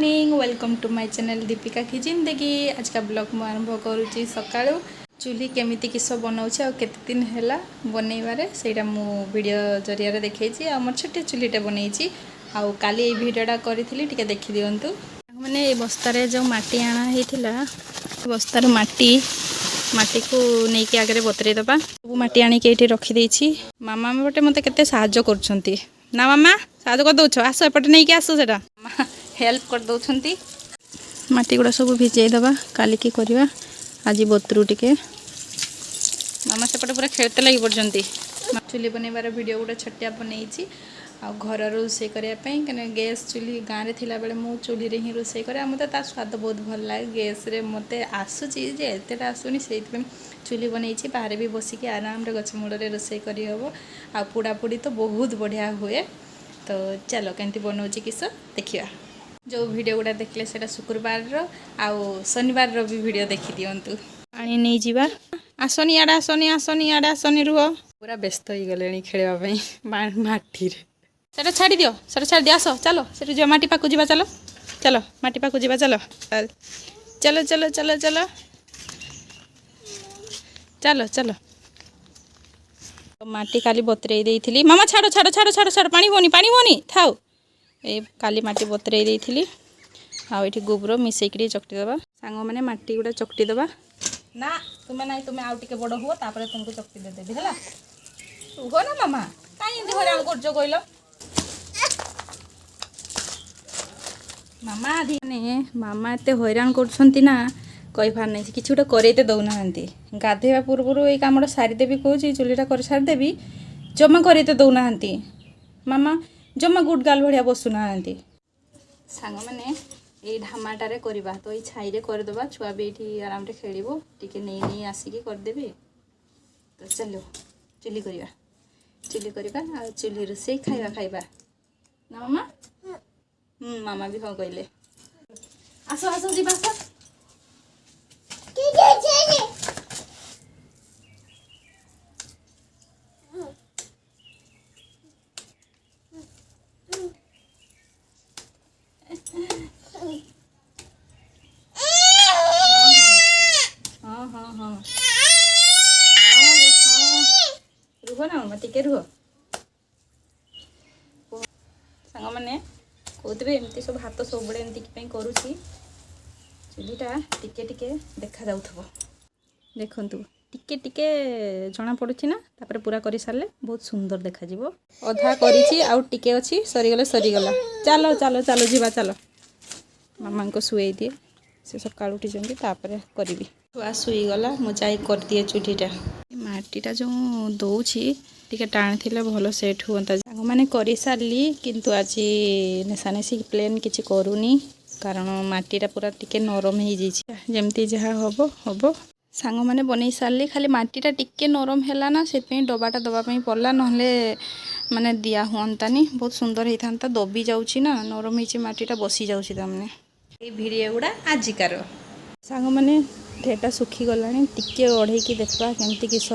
Morning welcome to my channel Deepika की जिंदगी। आज का ब्लॉग मैं आरंभ करुच्ची सकाळु चूल्ही केमिति किस बनाऊे केते दिन है बनइबारे सेटा मु वीडियो जरिया देखी आमर छोटे चूल्हीटे बनई आउ काली ये भिडटा करी टिके देखी दिंतु मैंने ये बस्तार जो मटी आना होता बस्तार मटी को लेकिन आगे बतरे दबा सब मटी आणिक ये रखीदे मामा बटे मत के साहाଯ୍य कर ना मामा साहाଯ୍य कर दौच आस एपटे नहीं आस से हेल्प कर दौरान मटी गुड़ा सब भिजे दबा काली की करवा आज बतरू टिके मामा सेपटे पूरा खेलते लगी पड़ते चूल्ही बनइबार वीडियो गोटे छोटिया बनई आ घर रोषे करने गैस चूल्ही गाँव में थिला बेले मु चूल्ही रे ही रोषे करे मते ता स्वाद बहुत भल लगे गैस रे मते आसुची जे एतेटा आसुनी से चूल्ही बनई बाहर भी बसिकी आराम रे गछ मूल रोषे करी हबो आ पोड़ापोड़ी तो बहुत बढ़िया हुए। तो चलो केमती बनाऊँ किस देखिया जो वीडियो गुड़ा देखले सेटा शुक्रवार आउ शनिवार भी वीडियो देखी दिंतु पानी नहीं जीवा आसनी आड़े आसनी आसनी आड़े आसनी रुह पूरा व्यस्त हो गले खेलवाई माटी सेटा छाड़ी दियो सेटा छाड़ी दियो आस चलो से जो माटी पाकू जा चलो चलो माटी पाकू जा चलो चलो चलो चलो चलो चलो चलो माटी काली बतरई देइथिली मामा छाड़ छाड़ छाड़ छाड़ छाड़ पानी होनी थाओ ए काली माटी बतरई देइथिली आउ एठी गोबर मिसेइकरी चकटी दबा सांग माने माटी गुडा चकटी दबा ना तुमे नाही तुमे आउ टिके बड़ हुओ तापर तुमको चकटी दे देबी हला हो ना मामा काई इंदी हरान करजो कइलो मामा आधी ने मामा एते हैरान करछंती ना कहि फार नहीं कि गोटे करते दौना गाधेवा पूर्व ये कमटा सारीदेवी कौच चूल्हीटा कर सारीदेवी जमा करते दौना मामा जमा गुड गाल भाया बसुना सांग मैंने ये ढामाटे करवा तो ये छाई करदे छुआ भी ये आराम से खेल टे नहीं आसिक करदेवी तो चलो चूल्ही करवा आ चूल्ही रोसे खाଇବା खाଇବା ना मामा मामा भी हाँ कहले आस आस जी आस रुह ना मामा टिके रुह सांग मैंने कहते एमती सब हाथ सब बड़े एमती करुँची चूल्हीटा टिके टिके देखा जाउथबो देखंतु टिके टिके जना पड़ुछि ना तापर पूरा करि सारले बहुत सुंदर देखा जिवो अधा करिछि आउ टिके अछि सरीगला चलो चलो चलो जीवा चलो मामा को सुई दिए से सकाळ उठी जंगी तापर करबी छुआ सुई गला मु जाई कर दिए चूल्हीटा माटीटा जो दौछि टिके टाण थिले भलो सेट हुंता सांग माने करि सारली किंतु आज नेसानेसी प्लेन किछि करूनी कारण माटीटा पूरा टिके नरम हो जमती जहाँ हम हम सांग मैंने बनई सारे खाली मटीटा टिके नरम है ना से डबाटा दवाई पड़ा ना माने दिया हुआंतानी बहुत सुंदर होता था दबी जाऊँगी ना नरम होटीटा बसी जाने ये भिडियो गुड़ा आजिकार सांग मैंने ढेटा सुखी गला टिके ओढ़ेकी देखा केमती किस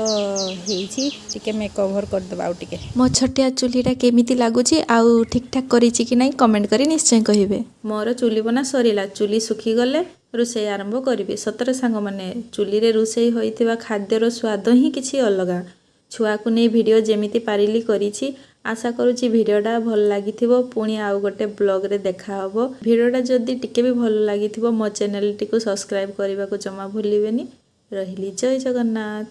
टिके मेकओवर करदे आउ टिके मो छोटिया चूल्हीटा केमिति लागुची आउ ठीक ठाक करिछि कि नहीं कमेंट करी निश्चय कहिबे। मोर चूल्ही बना सरीला चूल्ही सुखी गले रोषे आरंभ करी सतरे सांग माने चूल्ही रे रोषे होइतिबा खाद्यर स्वाद ही किछि अलगा छुआ को नहीं वीडियो जेमिति पारिली करिछि आशा करुँची भिडियोटा भल लगी पुणी आउ गोटे ब्लॉग रे देखा हबो भिडियोटा जदि टिके भी भल लगी मो चैनल टी को सब्सक्राइब करने को जमा भूलिबेनी रहिली जय जगन्नाथ।